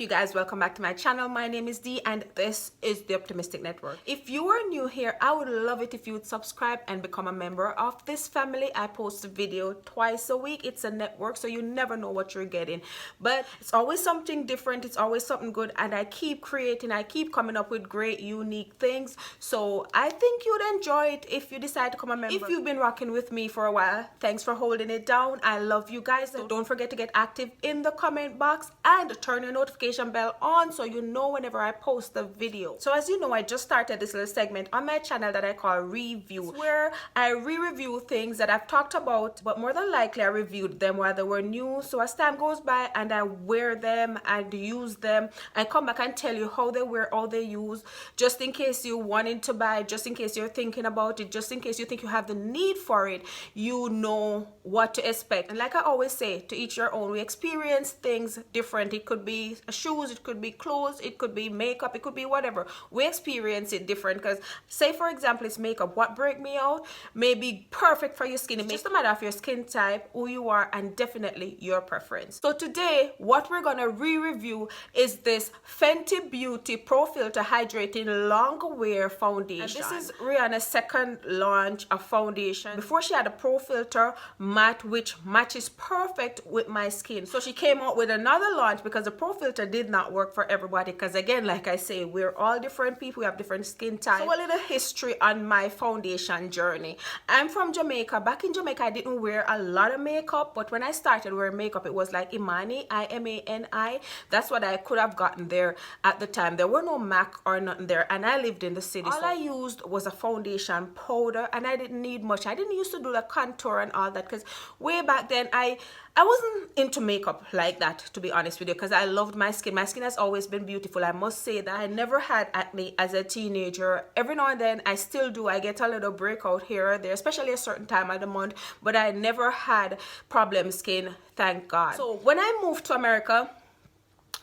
you guys, welcome back to my channel. My name is Dee and this is the Optimistic Network. If you are new here, I would love it if you would subscribe and become a member of this family. I post a video twice a week. It's a network, so you never know what you're getting, but it's always something different, it's always something good, and I keep creating, I keep coming up with great unique things. So I think you'd enjoy it if you decide to become a member. If you've been rocking with me for a while, thanks for holding it down. I love you guys. So don't forget to get active in the comment box and turn your notification bell on so you know whenever I post a video. So as you know, I just started this little segment on my channel that I call Review, where I re-review things that I've talked about, but more than likely I reviewed them while they were new. So as time goes by and I wear them and use them, I come back and tell you how they wear, how they use, just in case you wanted to buy, just in case you're thinking about it, just in case you think you have the need for it, you know what to expect. And like I always say, to each your own. We experience things different. It could be shoes, it could be clothes, it could be makeup, it could be whatever. We experience it different because, say for example, it's makeup. What break me out may be perfect for your skin. It's just a matter of your skin type, who you are, and definitely your preference. So today, what we're gonna re-review is this Fenty Beauty Pro Filter Hydrating Long Wear Foundation. And this is Rihanna's second launch of foundation. Before, she had a Pro Filter matte, which matches perfect with my skin. So she came out with another launch because the Pro Filter did not work for everybody, because again, like I say, we're all different people, we have different skin types. So a little history on my foundation journey. I'm from Jamaica. Back in Jamaica, I didn't wear a lot of makeup, but when I started wearing makeup, it was like Imani, I-M-A-N-I. That's what I could have gotten there at the time. There were no MAC or nothing there, and I lived in the city. All I used was a foundation powder, and I didn't need much. I didn't used to do the contour and all that, because way back then I wasn't into makeup like that, to be honest with you, because I loved my skin. My skin has always been beautiful. I must say that I never had acne as a teenager. Every now and then I still do. I get a little breakout here or there, especially a certain time of the month, but I never had problem skin, thank God. So when I moved to America,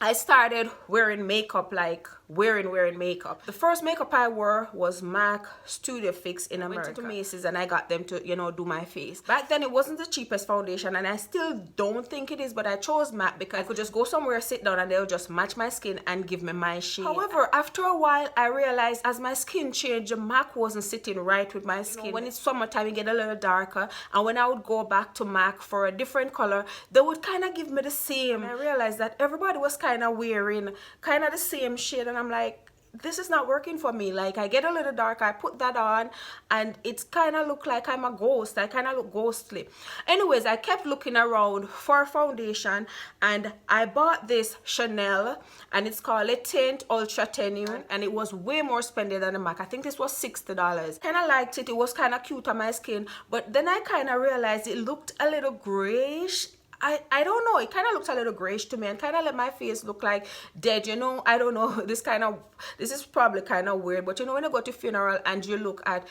I started wearing makeup, like wearing makeup. The first makeup I wore was MAC Studio Fix in America. I went to Macy's and I got them to, you know, do my face. Back then it wasn't the cheapest foundation, and I still don't think it is, but I chose MAC because I could just go somewhere, sit down, and they'll just match my skin and give me my shade. However, after a while, I realized as my skin changed, the MAC wasn't sitting right with my skin. You know, when it's summertime, it get a little darker, and when I would go back to MAC for a different color, they would kind of give me the same. And I realized that everybody was kind of wearing kind of the same shade, and I'm like, this is not working for me. Like, I get a little dark, I put that on, and it's kind of look like I'm a ghost. I kind of look ghostly. Anyways, I kept looking around for a foundation, and I bought this Chanel, and it's called Le Tint Ultra Tenue, and it was way more spendy than the MAC. I think this was $60. Kind of liked it. It was kind of cute on my skin, but then I kind of realized it looked a little grayish. I don't know, it kind of looks a little grayish to me, and kind of let my face look like dead, you know. I don't know, this is probably kind of weird, but you know, when you go to funeral and you look at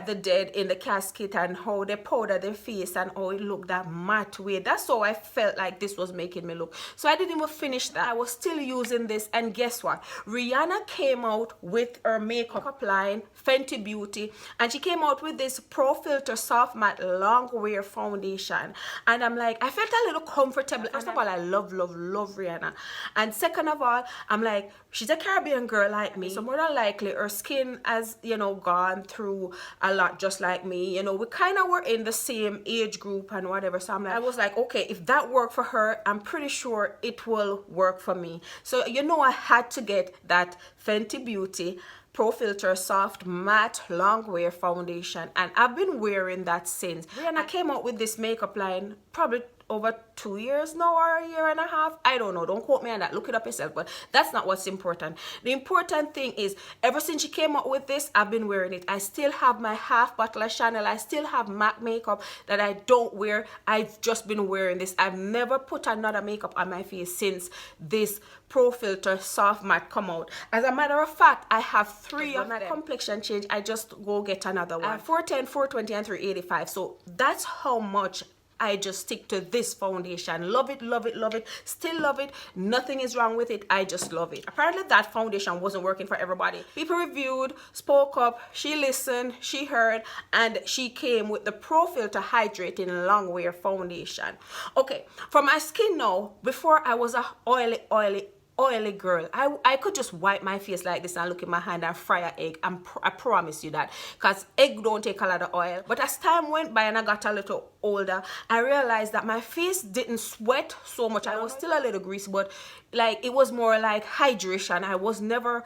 the dead in the casket and how they powder their face and how it looked that matte way, that's how I felt like this was making me look. So I didn't even finish that. I was still using this, and guess what? Rihanna came out with her makeup line, Fenty Beauty, and she came out with this Pro Filter Soft Matte Long Wear Foundation, and I'm like, I felt a little comfortable. First of all, I love Rihanna, and second of all, I'm like, she's a Caribbean girl like me, so more than likely her skin has, you know, gone through a lot just like me. You know, we kind of were in the same age group and whatever, so I was like, okay, if that worked for her, I'm pretty sure it will work for me. So, you know, I had to get that Fenty Beauty Pro Filter Soft Matte Long Wear Foundation, and I've been wearing that since. Rihanna came out with this makeup line probably over 2 years now, or a year and a half. I don't know, don't quote me on that, look it up yourself, but that's not what's important. The important thing is, ever since she came out with this, I've been wearing it. I still have my half bottle of Chanel. I still have MAC makeup that I don't wear. I've just been wearing this. I've never put another makeup on my face since this Pro Filter Soft Matte come out. As a matter of fact, I have 3 of my complexion change. I just go get another one. I have 410, 420, and 385. So that's how much I just stick to this foundation. Love it, love it, love it. Still love it. Nothing is wrong with it. I just love it. Apparently that foundation wasn't working for everybody. People reviewed, spoke up, she listened, she heard, and she came with the Pro Filter Hydrating Long Wear Foundation. Okay, for my skin now, before I was a oily oily girl. I could just wipe my face like this and look in my hand and fry an egg. I promise you that, because egg don't take a lot of oil. But as time went by and I got a little older, I realized that my face didn't sweat so much. I was still a little greasy, but like it was more like hydration. I was never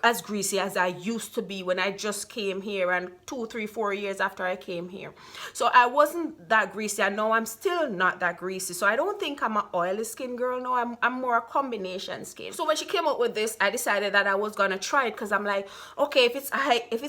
as greasy as I used to be when I just came here, and 2, 3, 4 years after I came here. So I wasn't that greasy. I know I'm still not that greasy. So I don't think I'm an oily skin girl. No, I'm more a combination skin. So when she came up with this, I decided that I was gonna try it, because I'm like, okay, if it's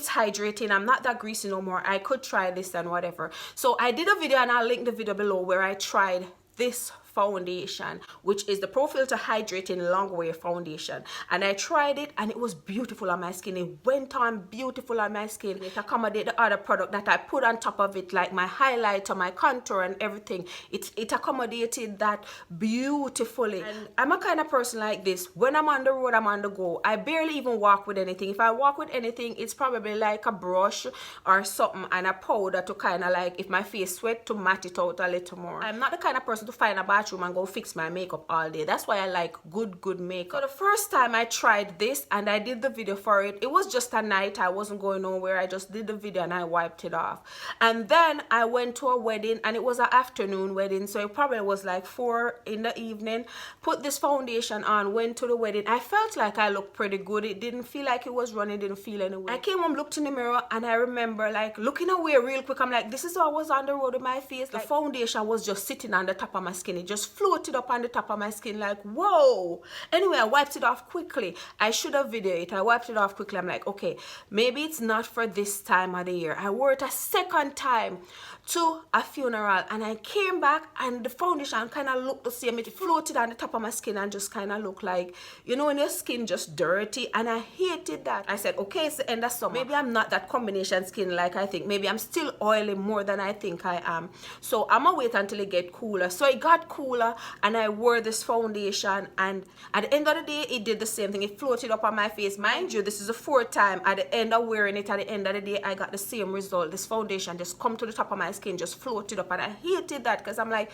hydrating, I'm not that greasy no more, I could try this and whatever. So I did a video, and I'll link the video below, where I tried this foundation, which is the Pro Filter Hydrating Long Wear Foundation, and I tried it and it was beautiful on my skin. It went on beautiful on my skin. It accommodated the other product that I put on top of it, like my highlighter, my contour and everything. It accommodated that beautifully. And I'm a kind of person like this. When I'm on the road, I'm on the go. I barely even walk with anything. If I walk with anything, it's probably like a brush or something and a powder to kind of like, if my face sweat, to matte it out a little more. I'm not the kind of person to find a bathroom and go fix my makeup all day. That's why I like good makeup. So the first time I tried this and I did the video for it, it was just a night. I wasn't going nowhere. I just did the video and I wiped it off. And then I went to a wedding, and it was an afternoon wedding, so it probably was like 4 in the evening. Put this foundation on, went to the wedding. I felt like I looked pretty good. It didn't feel like it was running, didn't feel any way. I came home, looked in the mirror, and I remember like looking away real quick. I'm like, this is how I was on the road with my face. The foundation was just sitting on the top of my skin. It just floated up on the top of my skin, like, whoa. Anyway, I wiped it off quickly. I should have videoed it. I wiped it off quickly. I'm like, okay, maybe it's not for this time of the year. I wore it a second time to a funeral, and I came back and the foundation kind of looked the same. It floated on the top of my skin and just kind of looked like, you know, when your skin just dirty, and I hated that. I said, okay, it's the end of summer. Maybe I'm not that combination skin like I think. Maybe I'm still oily more than I think I am. So I'm gonna wait until it get cooler. So it got cooler and I wore this foundation, and at the end of the day, it did the same thing. It floated up on my face. Mind you, this is the 4th time. At the end of wearing it, at the end of the day, I got the same result. This foundation just come to the top of my skin, just floated up, and I hated that, because I'm like,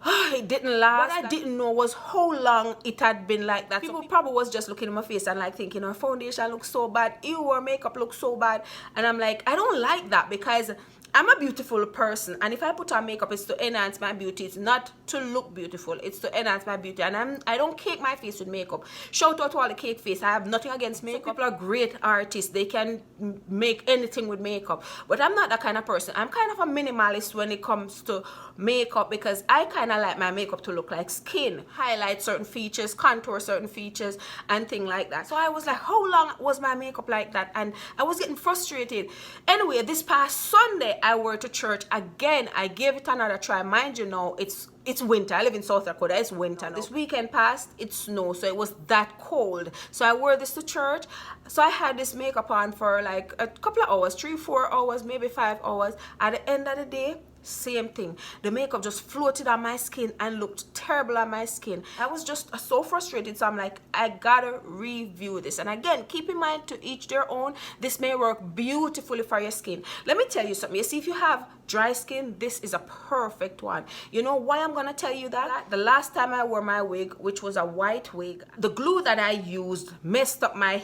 oh, it didn't last. What I didn't know was how long it had been like that. People probably was just looking at my face and like thinking, her foundation looks so bad, ew, her makeup looks so bad. And I'm like, I don't like that, because I'm a beautiful person, and if I put on makeup, it's to enhance my beauty. It's not to look beautiful, it's to enhance my beauty. And I don't cake my face with makeup. Shout out to all the cake face. I have nothing against makeup. Some people are great artists, they can make anything with makeup, but I'm not that kind of person. I'm kind of a minimalist when it comes to makeup, because I kind of like my makeup to look like skin, highlight certain features, contour certain features and thing like that. So I was like, how long was my makeup like that? And I was getting frustrated. Anyway, this past Sunday I wore to church again. I gave it another try. Mind you, now it's winter. I live in South Dakota. It's winter now. This weekend passed, it snowed, so it was that cold. So I wore this to church. So I had this makeup on for like a couple of hours, 3, 4 hours, maybe 5 hours. At the end of the day, same thing. The makeup just floated on my skin and looked terrible on my skin. I was just so frustrated. So I'm like, I gotta review this. And again, keep in mind, to each their own. This may work beautifully for your skin. Let me tell you something. You see, if you have dry skin, this is a perfect one. You know why I'm gonna tell you that? The last time I wore my wig, which was a white wig, the glue that I used messed up my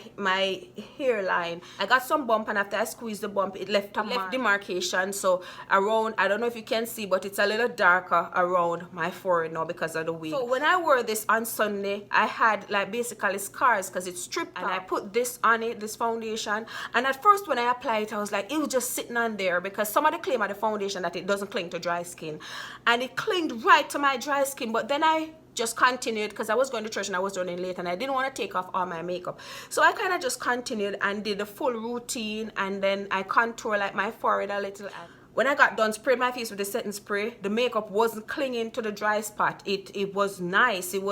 hairline. I got some bump, and after I squeezed the bump, it left demarcation. So around, I don't know if you can see, but it's a little darker around my forehead now because of the wig. So when I wore this on Sunday, I had like basically scars because it stripped, and I put this on it, this foundation. And at first when I applied it, I was like, it was just sitting on there, because somebody claimed at the foundation that it doesn't cling to dry skin, and it clinged right to my dry skin. But then I just continued, because I was going to church and I was running late, and I didn't want to take off all my makeup. So I kind of just continued and did the full routine, and then I contour like my forehead a little. When I got done, sprayed my face with the setting spray, the makeup wasn't clinging to the dry spot. It was nice. It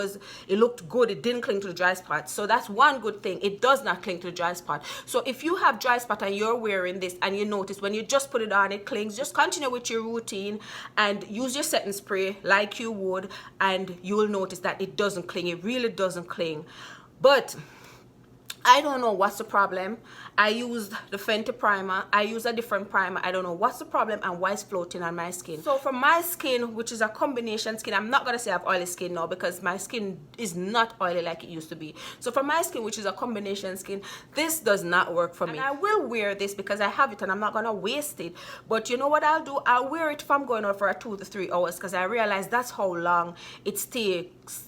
looked good. It didn't cling to the dry spot. So that's one good thing. It does not cling to the dry spot. So if you have dry spot and you're wearing this and you notice when you just put it on, it clings, just continue with your routine and use your setting spray like you would, and you will notice that it doesn't cling. It really doesn't cling. But I don't know what's the problem. I used the Fenty primer. I use a different primer. I don't know what's the problem and why it's floating on my skin. So for my skin, which is a combination skin, I'm not going to say I have oily skin now because my skin is not oily like it used to be. So for my skin, which is a combination skin, this does not work for me. And I will wear this because I have it and I'm not going to waste it. But you know what I'll do? I'll wear it if I'm going out for a 2 to 3 hours because I realize that's how long it stays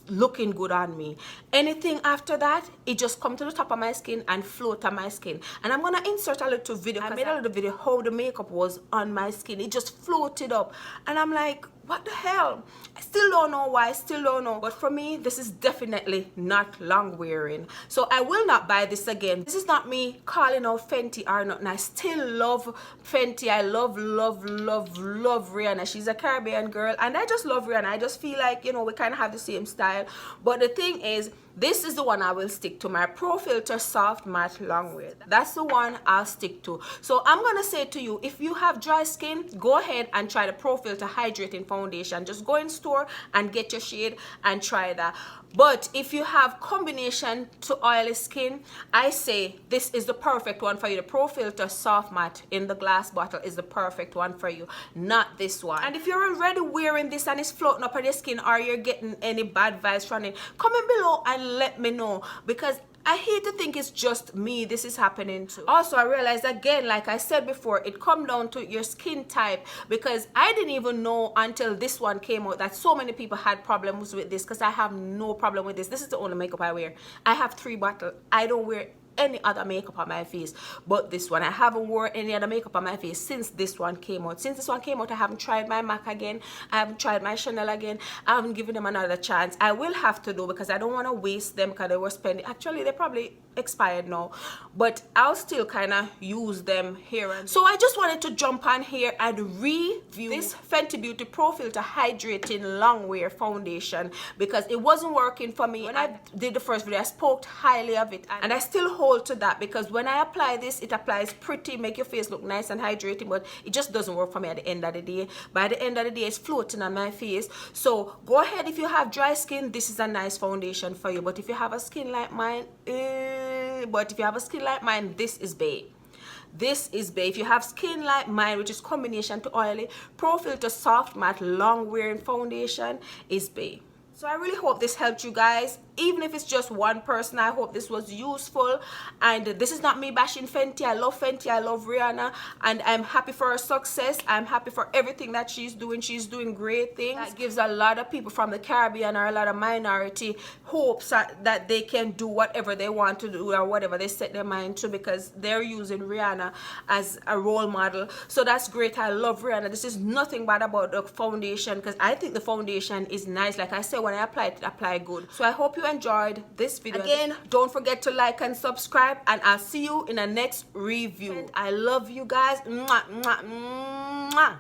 looking good on me. Anything after that, it just comes to the top of my skin and float on my skin. And I'm gonna insert a little video. I made a little video how the makeup was on my skin. It just floated up and I'm like, what the hell? I still don't know why, still don't know. But for me, this is definitely not long wearing. So I will not buy this again. This is not me calling out Fenty or nothing. I still love Fenty. I love Rihanna. She's a Caribbean girl and I just love Rihanna. I just feel like, you know, we kind of have the same style. But the thing is, this is the one I will stick to. My Pro Filter Soft Matte Long Wear. That's the one I'll stick to. So I'm gonna say to you, if you have dry skin, go ahead and try the Pro Filter Hydrating Foundation. Just go in store and get your shade and try that. But if you have combination to oily skin, I say this is the perfect one for you. The Pro Filter Soft Matte in the glass bottle is the perfect one for you, not this one. And if you're already wearing this and it's floating up on your skin or you're getting any bad vibes from it, comment below and let me know, because I hate to think it's just me this is happening to. Also, I realized again, like I said before, it comes down to your skin type, because I didn't even know until this one came out that so many people had problems with this, because I have no problem with this. This is the only makeup I wear. I have 3 bottles. I don't wear any other makeup on my face but this one. I haven't worn any other makeup on my face since this one came out. Since this one came out, I haven't tried my MAC again. I haven't tried my Chanel again. I haven't given them another chance. I will have to do, because I don't want to waste them, because they were spending, actually they probably expired now, but I'll still kind of use them here. And so I just wanted to jump on here and review this Fenty Beauty Pro Filter Hydrating Long Wear Foundation, because it wasn't working for me. When I did the first video, I spoke highly of it, and I still hold to that, because when I apply this, it applies pretty, make your face look nice and hydrating, but it just doesn't work for me at the end of the day. By the end of the day, it's floating on my face. So go ahead, if you have dry skin, this is a nice foundation for you. But if you have a skin like mine, this is bae. This is bae. If you have skin like mine, which is combination to oily, Pro Filter Soft Matte Long Wearing Foundation is bae. So I really hope this helped you guys. Even if it's just one person, I hope this was useful. And this is not me bashing Fenty. I love Fenty. I love Rihanna. And I'm happy for her success. I'm happy for everything that she's doing. She's doing great things. That gives a lot of people from the Caribbean or a lot of minority hopes that they can do whatever they want to do or whatever they set their mind to, because they're using Rihanna as a role model. So that's great. I love Rihanna. This is nothing bad about the foundation, because I think the foundation is nice. Like I said, when I apply it, apply good. So I hope you enjoyed this video. Again, don't forget to like and subscribe, and I'll see you in the next review. And I love you guys. Mwah, mwah, mwah.